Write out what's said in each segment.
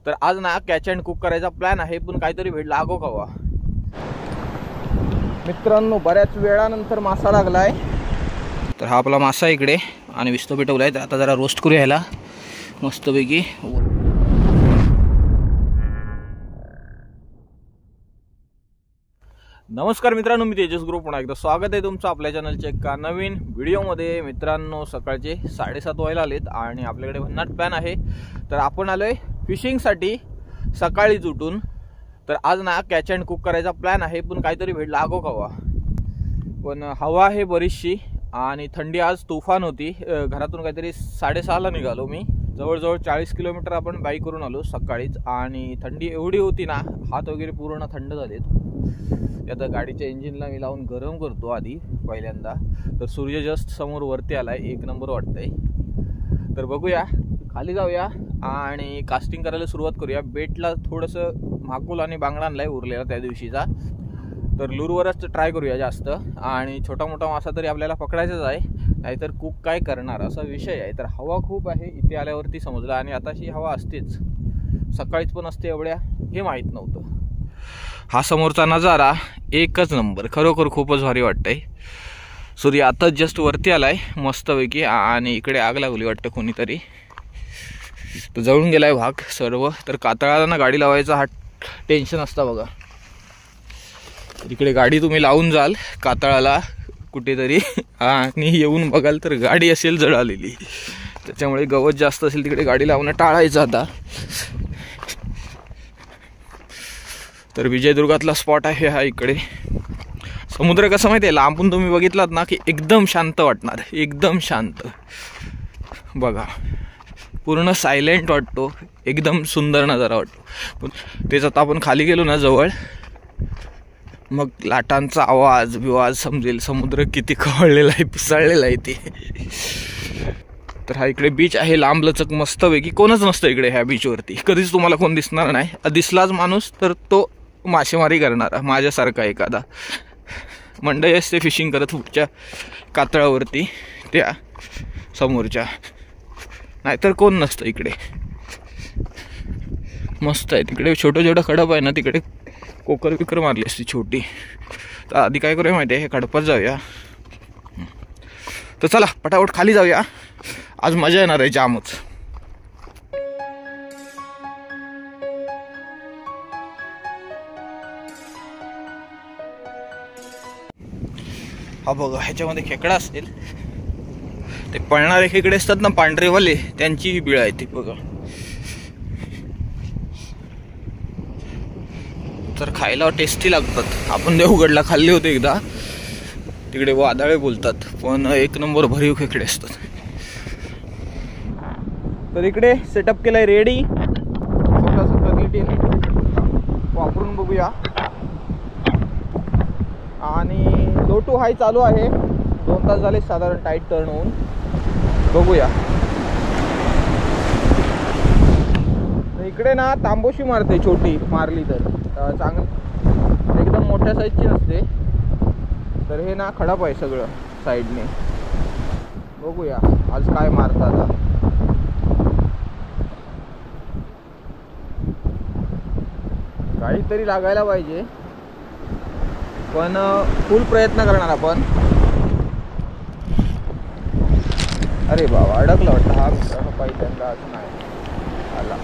तर आज ना कॅच अँड कुक करायचा प्लॅन आहे, पण काहीतरी भेट लागो कवा मित्रांनो. बऱ्याच वेळानंतर मासा लागलाय. तर हा आपला मासा इकडे आणि विस्तो पेटवलाय. तर आता जरा रोस्ट करू यायला मस्तपैकी. नमस्कार मित्रांनो, मी तेजस ग्रुप पुन्हा एकदा स्वागत आहे तुमचं आपल्या चॅनलच्या एका नवीन व्हिडिओमध्ये. मित्रांनो, सकाळचे 7:30 व्हायला आलेत आणि आपल्याकडे भन्नाट प्लॅन आहे. तर आपण आलोय फिशिंगसाठी सकाळीच उठून. तर आज ना कॅच अँड कुक करायचा प्लॅन आहे, पण काहीतरी भेट लागो कवा. पण हवा आहे बरीचशी आणि थंडी आज तुफान होती. घरातून काहीतरी 6:30ला निघालो मी. जवळजवळ 40 किलोमीटर आपण बाईक करून आलो सकाळीच. आणि थंडी एवढी होती ना, हात वगैरे पूर्ण थंड झालेत. आता गाडीच्या इंजिनला मी लावून गरम करतो आधी पहिल्यांदा. तर सूर्य जस्ट समोर वरती आलाय, एक नंबर वाटतंय. तर बघूया, खाली जाऊया आणि कास्टिंग करायला सुरुवात करूया. बेटला थोडंसं माकुल आणि बांगडा आणलाय उरलेला त्या दिवशीचा. तर लूरवरच ट्राय करूया जास्त. आणि छोटा मोठा मासा तरी आपल्याला पकडायचाच आहे, नाहीतर कुक काय करणार असा विषय आहे. तर हवा खूप आहे इथे आल्यावरती समजलं. आणि आताशी हवा असतेच, सकाळीच पण असते एवढ्या, हे माहीत नव्हतं. हा समोरचा नजारा एकच नंबर, खरोखर खूपच भारी वाटतंय. सूर्य आताच जस्ट वरती आलाय मस्तपैकी. आणि इकडे आग लागली वाटतं कोणीतरी, तर जळून गेलाय भाग सर्व. तर कातळाला ना गाडी लावायचा हा टेन्शन असता बघा. इकडे गाडी तुम्ही लावून जाल कातळाला कुठेतरी आणि येऊन बघाल तर गाडी असेल जळालेली. त्याच्यामुळे गवत जास्त असेल तिकडे गाडी लावणं टाळायचं आता. तर विजयदुर्गातला स्पॉट आहे हा. इकडे समुद्र कसं माहिती आहे, लांबून तुम्ही बघितलात ना की एकदम शांत वाटणार, एकदम शांत. बघा, पूर्ण सायलेंट वाटतो, एकदम सुंदर नजारा वाटतो. पण तेच आता आपण खाली गेलो ना जवळ, मग लाटांचा आवाज बिवाज समजेल समुद्र किती खवळलेला आहे, पिसाळलेला आहे ते. तर हा इकडे बीच आहे लांबलचक मस्तपैकी. कोणच नसतं इकडे ह्या बीचवरती, कधीच तुम्हाला कोण दिसणार नाही. दिसलाच माणूस तर तो मासेमारी करणारा माझ्यासारखा एखादा. मंडई असते फिशिंग करत पुढच्या कातळावरती त्या समोरच्या, नाहीतर कोण नसतं इकडे. मस्त आहे तिकडे, छोटं छोटं खडप आहे ना तिकडे, कोकर बिकर मारली असती छोटी. तर आधी काय करूया माहिती आहे, हे खडपात जाऊया. तर चला पटापट खाली जाऊया, आज मजा येणार आहे जामच. हा बघा, ह्याच्यामध्ये खेकडा असेल. ते पळणारे खेकडे असतात ना पांढरेवाले, त्यांची ही बिळ आहे ती बघा. तर खायला टेस्टी लागतात. आपण देवगडला खाल्ले होते एकदा, तिकडे वादळे बोलतात, पण एक नंबर भरीव खेकडे असतात. तर इकडे सेटअप केलाय रेडी, छोटासा वापरून बघूया. आणि लो टू हाय चालू आहे, 2 तास झाले साधारण टाईट टर्न होऊन. बघूया. इकडे ना तांबोशी मारते, छोटी मारली तर चांगलं, एकदम मोठ्या साईजची नसते. तर हे ना खडप आहे सगळं साईडने. बघूया आज काय मारतात. आता काहीतरी लागायला पाहिजे, पण फुल प्रयत्न करणार आपण. अरे बाबा, अडकला वाटतं हा मित्रांनो पहिल्यांदा. असं नाही आला.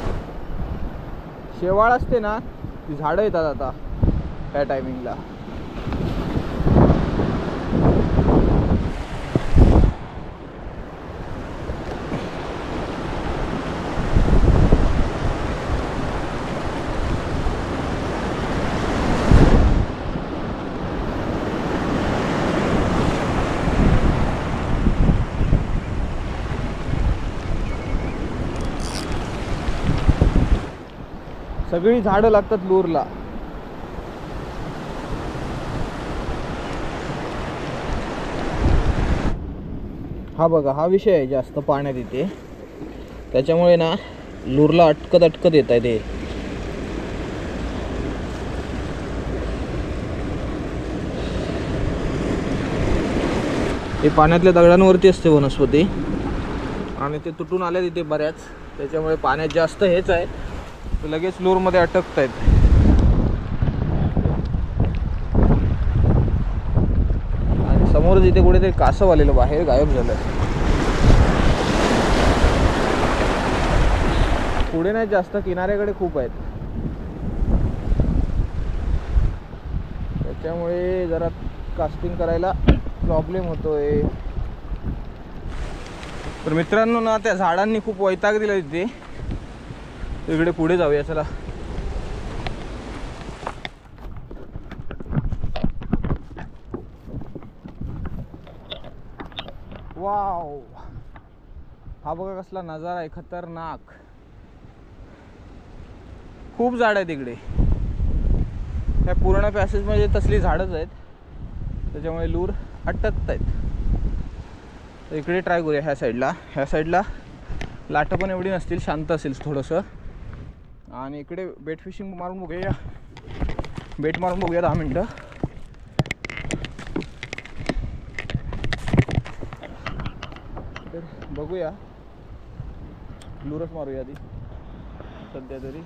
शेवाळ असते ना, ती झाडं येतात आता त्या टायमिंगला. सगळी झाडं लागतात लूरला. हा बघा, हा विषय आहे जास्त पाण्यात इथे, त्याच्यामुळे ना लूरला अटकत येत आहे ते. हे पाण्यातल्या दगडांवरती असते वनस्पती आणि ते तुटून आले तिथे बऱ्याच, त्याच्यामुळे पाण्यात जास्त हेच आहे. ते लगेच लूरमध्ये अटकत आहेत. आणि समोर जिथे कुठेतरी कासव आलेलं बाहेर गायब झालं. पुढे नाही जास्त, किनाऱ्याकडे खूप आहेत, त्याच्यामुळे जरा कास्टिंग करायला प्रॉब्लेम होतोय. तर मित्रांनो ना, त्या झाडांनी खूप वैताग दिला तिथे. इकडे पुढे जाऊया चला. वाव, हा बघा कसला नजारा आहे, खतरनाक. खूप झाड आहेत इकडे. त्या पूर्ण पॅसेज मध्ये तसली झाडच आहेत, त्याच्यामुळे लूर अटकत आहेत. तर इकडे ट्राय करूया ह्या साईडला. ह्या साईडला लाटं पण एवढी नसतील, शांत असेल थोडंसं. आणि इकडे बेट फिशिंग मारून बघूया. बेट मारून बघूया 10 मिनटं. तर बघूया, लूरच मारूया आधी सध्या तरी.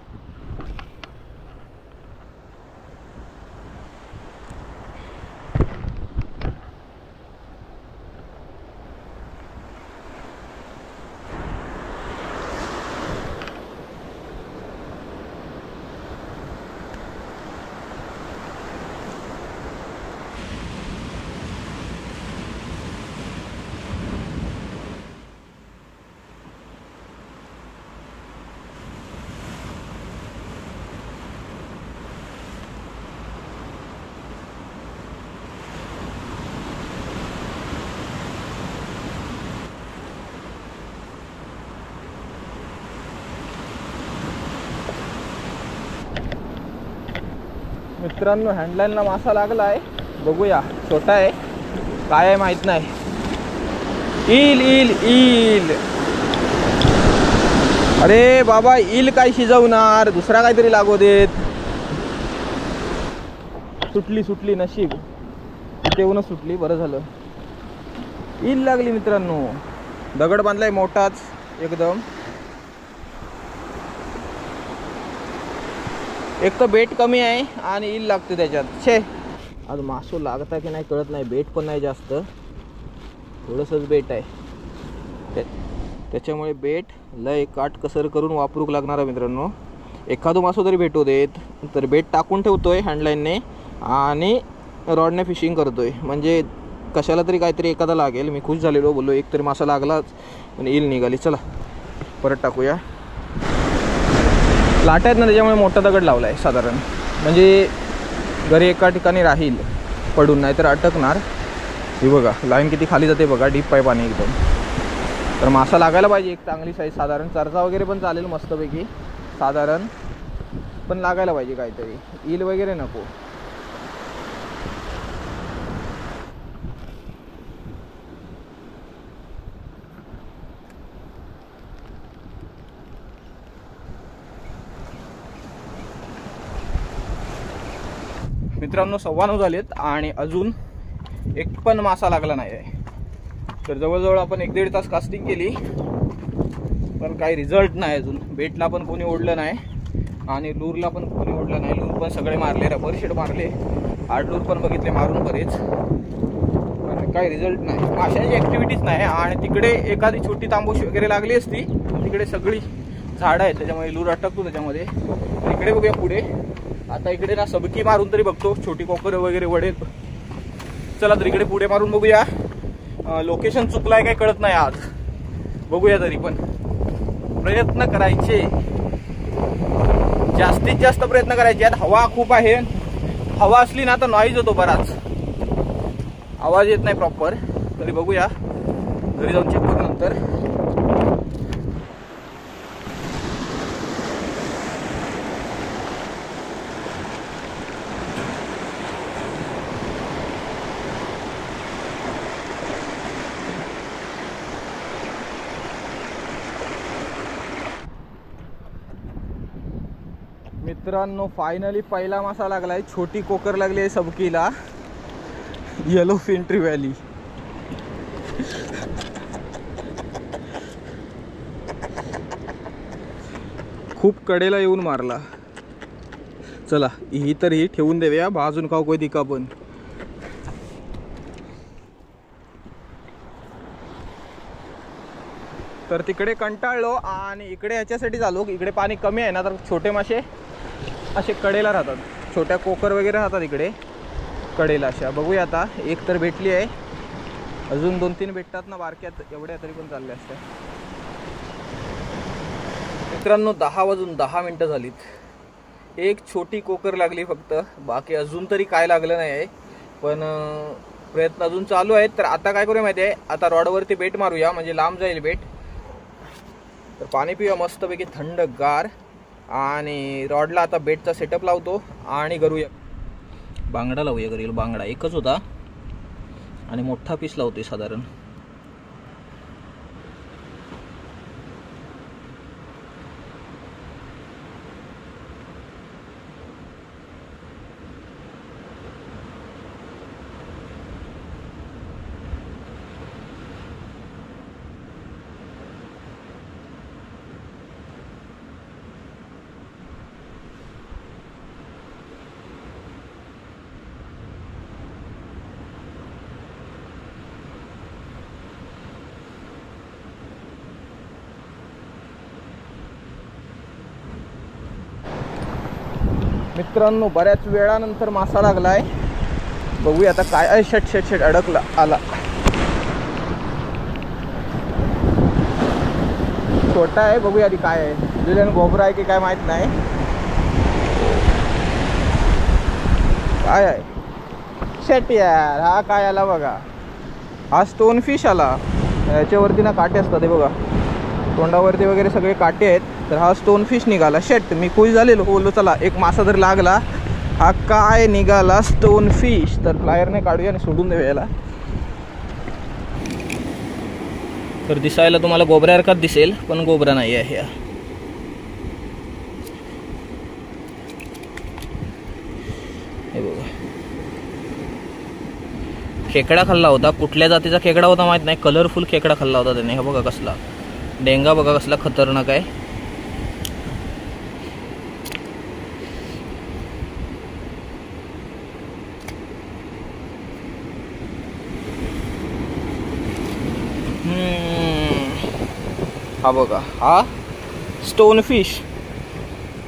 मित्रांनो, हँडलाईनला मासा लागला आहे. बघूया, छोटा आहे, काय आहे माहित नाही. ईल ईल ईल. अरे बाबा, ईल काय शिजवणार, दुसरा काहीतरी लागू देत. सुटली सुटली, नशीब इथे येऊनच सुटली, बरं झालं. ईल लागली मित्रांनो. दगड बांधलाय मोठाच एकदम. एक तर बेट कमी आहे आणि ईल लागते त्याच्यात. छे, आज मासो लागता की नाही कळत नाही. बेट पण नाही जास्त, थोडंसंच बेट आहे, त्याच्यामुळे बेट लय काटकसर करून वापरूक लागणार आहे मित्रांनो. एखादं मासो तरी भेटू देत. तर बेट टाकून ठेवतोय हँडलाईनने आणि रॉडने फिशिंग करतोय, म्हणजे कशाला तरी काहीतरी एखादा लागेल. मी खुश झालेलो, बोललो एक तरी मासा लागलाच आणि ईल निघाली. चला परत टाकूया. लाटा आहेत ना, त्याच्यामुळे मोठा दगड लावला आहे साधारण, म्हणजे घरी एका ठिकाणी राहील पडून, नाही तर अटकणार. ही बघा लाईन किती खाली जाते बघा, डीप पाईप आणि एकदम. तर मासा लागायला पाहिजे एक चांगली साईज, साधारण चर्चा वगैरे पण चालेल मस्तपैकी साधारण, पण लागायला पाहिजे काहीतरी. ईल वगैरे नको. मित्रांनो 9:15 झालेत आणि अजून एक पण मासा लागला नाही आहे. तर जवळजवळ आपण 1-1.5 तास कास्टिंग केली, पण काही रिझल्ट नाही अजून. बेटला पण कोणी ओढलं नाही आणि लूरला पण कोणी ओढलं नाही. लूर पण सगळे मारले, रबर शेड मारले, आड लूर पण बघितले मारून बरेच, पण काही रिझल्ट नाही. माशांची ॲक्टिव्हिटीच नाही. आणि तिकडे एखादी छोटी तांबूशी वगैरे लागली असती, तिकडे सगळी झाडं आहेत त्याच्यामुळे लूर अटकतो त्याच्यामध्ये. इकडे बघूया पुढे. आता इकडे ना सबकी मारून तरी बघतो, छोटी कोकर वगैरे वडेल. चला तर इकडे पुढे मारून बघूया. लोकेशन चुकलाय काय कळत नाही आज, बघूया. तरी पण प्रयत्न करायचे, जास्तीत जास्त प्रयत्न करायचे. आज हवा खूप आहे, हवा असली ना तर नॉईज होतो बराच, आवाज येत नाही प्रॉपर. तरी बघूया, घरी जाऊन चेक करू नंतर. मित्रांनो फायनली पहिला मासा लागलाय. छोटी कोकर लागली आहे सबकीला, येलो फिन ट्रिव्हॅली. खूप कडेला येऊन मारला. चला ही तर ही ठेवून देऊया, भाजून खाऊ कोई दिका पण. तर तिकडे कंटाळलो आणि इकडे ह्याच्यासाठी झालो की इकडे पाणी कमी आहे ना, तर छोटे मासे असे कडेला राहतात, छोट्या कोकर वगैरे राहतात इकडे कडेला अशा. बघूया आता, एक तर भेटली आहे, अजून 2-3 भेटतात ना बारक्यात, एवढ्या तरी पण चालल्या असत्या. मित्रांनो 10 वाजून 10 मिनटं झालीत. एक छोटी कोकर लागली फक्त, बाकी अजून तरी काय लागलं नाही आहे, पण प्रयत्न अजून चालू आहेत. तर आता काय करूया माहिती आहे, आता रॉडवरती बेट मारूया, म्हणजे लांब जाईल बेट. तर पाणी पिऊया मस्तपैकी थंडगार, आणि रॉडला आता बेटचा सेटअप लावतो आणि करूया. बांगडा लावूया घरी, बांगडा एकच होता आणि मोठा पीस लावतोय साधारण. मित्रांनो बऱ्याच वेळानंतर मासा लागलाय, बघूया आता काय. शट शट शट अडकला, आला. छोटा आहे, बघूया आधी काय आहे. जुलियन गोबरा आहे की काय माहित नाही. काय आहे? शट यार, हा काय आला बघा, हा स्टोन फिश आला. याच्यावरती ना काटे असतात, हे बघा तोंडावरती वगैरे सगळे काटे आहेत. तर हा स्टोन फिश निघाला. शेट, मी खुश झालेलो, बोललो चला एक मासा जर लागला. हा काय निघाला? Stone fish. तर फ्लायरने काढूया आणि सोडून देऊया याला. तर दिसायला तुम्हाला गोबऱ्यासारखाच दिसेल, पण गोबरा नाही आहे. हे बघा, खेकडा खाल्ला होता. कुठल्या जातीचा खेकडा होता माहित नाही, कलरफुल खेकडा खाल्ला होता त्याने. हा बघा कसला डेंगा, बघा कसला खतरनाक आहे. हा बघा, हा स्टोन फिश.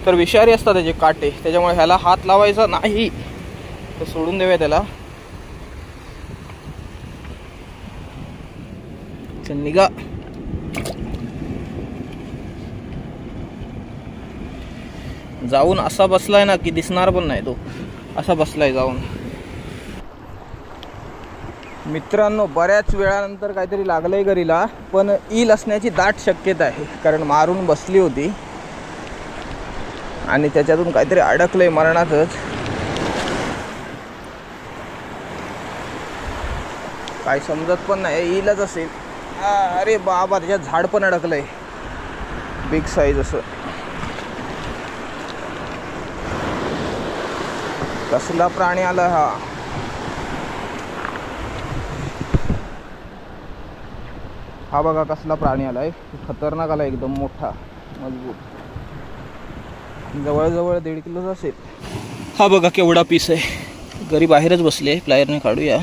तर विषारी असतात त्याचे काटे, त्याच्यामुळे ह्याला हात लावायचा नाही. तर सोडून देऊया त्याला. निघा. जाऊन असा बसलाय ना की दिसणार पण नाही तो, असा बसलाय जाऊन. मित्रांनो बऱ्याच वेळानंतर काहीतरी लागलंय गरीला, पण ईल असण्याची दाट शक्यता आहे, कारण मारून बसली होती आणि त्याच्यातून काहीतरी अडकलंय मरणाचंच. काय समजत पण नाही, ईलच असेल. अरे बाबा, त्याच्यात झाड पण अडकलंय, बिग साईज असं. कसला प्राणी आला हा. हा बघा कसला प्राणी आलाय, खतरनाक आला, एकदम मोठा मजबूत, जवळजवळ 1.5 किलोचा असेल. हा बघा केवढा पीस आहे. घरी बाहेरच बसले, प्लायरने काढूया.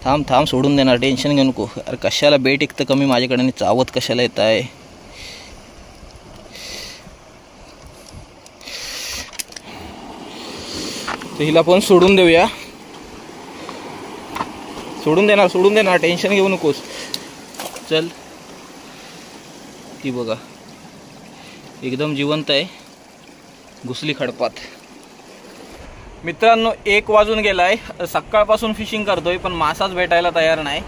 थांब थांब, सोडून देणार, टेन्शन घेऊ नको. अरे कशाला बेट एक तर कमी माझ्याकडे, चावत कशाला येत आहे. तर हिला पण सोडून देऊया. सोडून देणार, टेन्शन घेऊ नकोस. चल, ती बघा एकदम जिवंत आहे, घुसली खडपात. मित्रांनो 1 वाजून गेलाय. सकाळपासून फिशिंग करतोय पण मासाच भेटायला तयार नाही.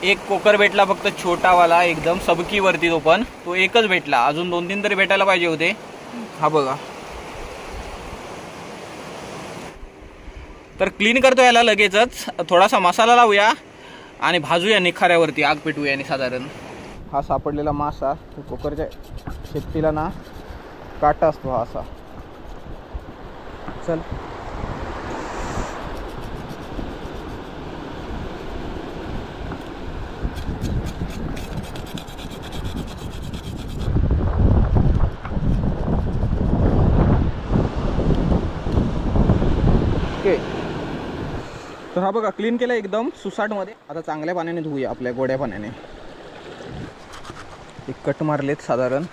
एक कोकर भेटला फक्त, छोटावाला एकदम सबकीवरती, तो पण तो एकच भेटला. अजून 2-3 तरी भेटायला पाहिजे होते. हा बघा. तर क्लीन करतो याला लगेचच. थोडासा मसाला लावूया आणि भाजूया निखाऱ्यावरती, आग पेटवूया. आणि साधारण हा सापडलेला मासा, कोकरच्या शेपटीला ना काटा असतो हा असा. चल, तर हा बघा क्लीन केला एकदम सुसाटमध्ये. आता चांगल्या पाण्याने धुवूया, आपल्या गोड्या पाण्याने. एक कट मारलेत साधारण.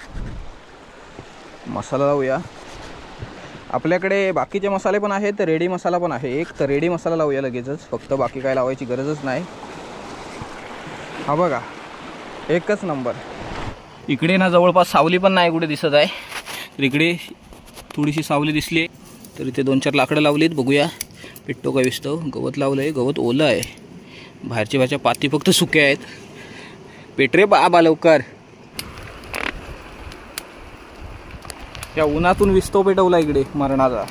मसाला लावूया. आपल्याकडे बाकीचे मसाले पण आहेत, रेडी मसाला पण आहे. एक तर रेडी मसाला लावूया लगेचच, फक्त बाकी काय लावायची गरजच नाही. हा बघा एकच नंबर. इकडे ना जवळपास सावली पण नाही कुठे दिसत आहे, तर इकडे थोडीशी सावली दिसली. तर इथे 2-4 लाकडं लावलीत. बघूया पेटतो का विस्तव. गवत लावलं आहे, गवत ओलं आहे. बाहेरच्या भाज्या पाती फक्त सुक्या आहेत. पेटरे बाबा लवकर. या उन्हातून विस्तव पेटवला इकडे मरणाचा.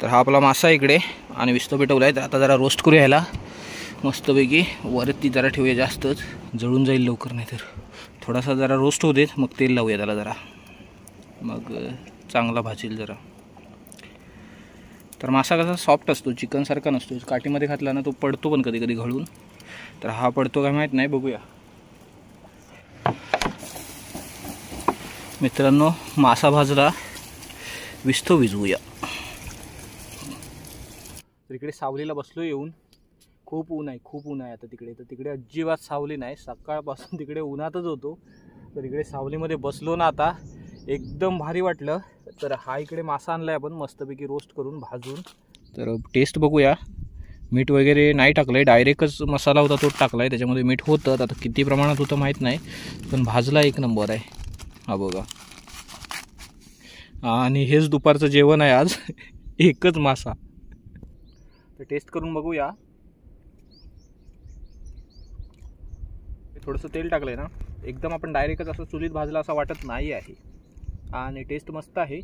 तर हा आपला मासा इकडे आणि विस्तव पेटवला आहे. तर आता जरा रोस्ट करूया ह्याला मस्तपैकी. वरती जरा ठेवूया, जास्तच जळून जाईल लवकर. नाही तर थोडासा जरा रोस्ट होऊ देत, मग तेल लावूया त्याला जरा, मग चांगला भाजेल जरा. तर मासा कसा सॉफ्ट असतो, चिकनसारखा नसतो. काठीमध्ये घातला ना तो पडतो पण कधी कधी घळून. तर हा पडतो का माहीत नाही, बघूया. मित्रांनो मासा भाजला, विस्तव विजवूया. तर इकडे सावलीला बसलो येऊन. खूप ऊन आहे, खूप ऊन आहे आता तिकडे. तर तिकडे अजिबात सावली नाही, सकाळपासून तिकडे उन्हातच होतो. तर इकडे सावलीमध्ये बसलो ना आता, एकदम भारी वाटलं. तर हा इकडे मासा आणलाय आपण मस्तपैकी रोस्ट करून भाजून. तर टेस्ट बघूया. मीठ वगैरे नाही टाकलंय, डायरेक्टच मसाला होता तोच टाकलाय. त्याच्यामध्ये मीठ होतं, आता किती प्रमाणात होतं माहीत नाही, पण भाजला एक नंबर आहे. हा बघा. आणि हेच दुपारचं जेवण आहे आज. एकच मासा. तर टेस्ट करून बघूया. थोडंसं तेल टाकलंय ना, एकदम आपण डायरेक्टच असं चुलीत भाजला असं वाटत नाही आहे. आणि टेस्ट मस्त आहे.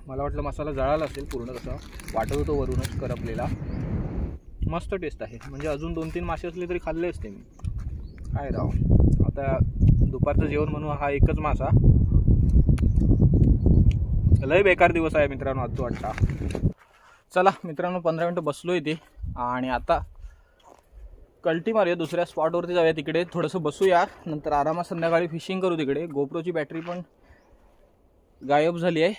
मला वाटलं मसाला जळाला असेल पूर्ण, कसं वाटत होतं वरूनच करपलेला. मस्त टेस्ट आहे. म्हणजे अजून 2-3 मासे असले तरी खाल्ले असते मी. काय राव, आता दुपारचं जेवण म्हणून हा एकच मासा. लय बेकार दिवस आहे मित्रांनो आज वाटता. चला मित्रांनो 15 मिनटं बसलो इथे आणि आता कल्टी मारूया. दुसऱ्या स्पॉटवरती जाऊया, तिकडे थोडंसं बसूया. नंतर आरामात संध्याकाळी फिशिंग करू. तिकडे गोप्रोची बॅटरी पण गायब झाली आहे.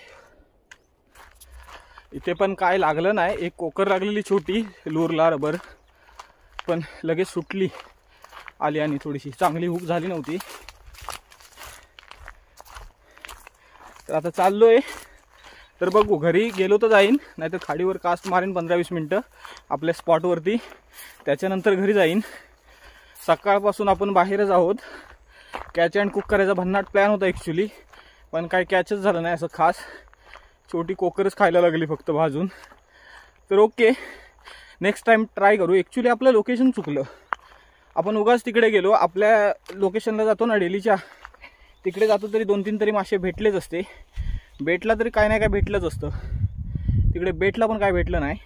इथे पण काय लागलं नाही. एक कोकर लागलेली छोटी लूरला रबर, पण लगेच सुटली आली आणि थोडीशी चांगली हुक झाली नव्हती. तर आता चाललोय. तर बघू, घरी गेलो तर जाईन, नाहीतर खाडीवर कास्ट मारेन 15-20 मिनटं आपल्या स्पॉटवरती. त्याच्यानंतर घरी जाईन. सकाळपासून आपण बाहेरच आहोत. कॅच अँड कुक करायचा भन्नाट प्लॅन होता ॲक्च्युली, पण काय कॅचच झालं नाही असं खास. छोटी कोकरच खायला लागली फक्त भाजून. तर ओके, नेक्स्ट टाईम ट्राय करू. ॲक्च्युली आपलं लोकेशन चुकलं. आपण उगाच तिकडे गेलो. आपल्या लोकेशनला जातो ना डेलीच्या, तिकडे जातो तरी 2-3 तरी मासे भेटलेच असते. बेटला तरी काय नाही काय भेटलंच असतं. तिकडे बेटला पण काय भेटलं नाही,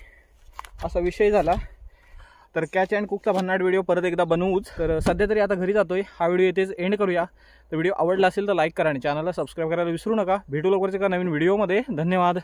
असा विषय झाला. तर कॅच अँड कुकचा भन्नाट व्हिडिओ परत एकदा बनवूच. तर सध्या तरी आता घरी जातोय. हा व्हिडिओ इथेच एंड करूया. तर व्हिडिओ आवडला असेल तर लाईक करा आणि चॅनलला सबस्क्राईब करायला विसरू नका. भेटू लवकरच एका नवीन व्हिडिओमध्ये. धन्यवाद.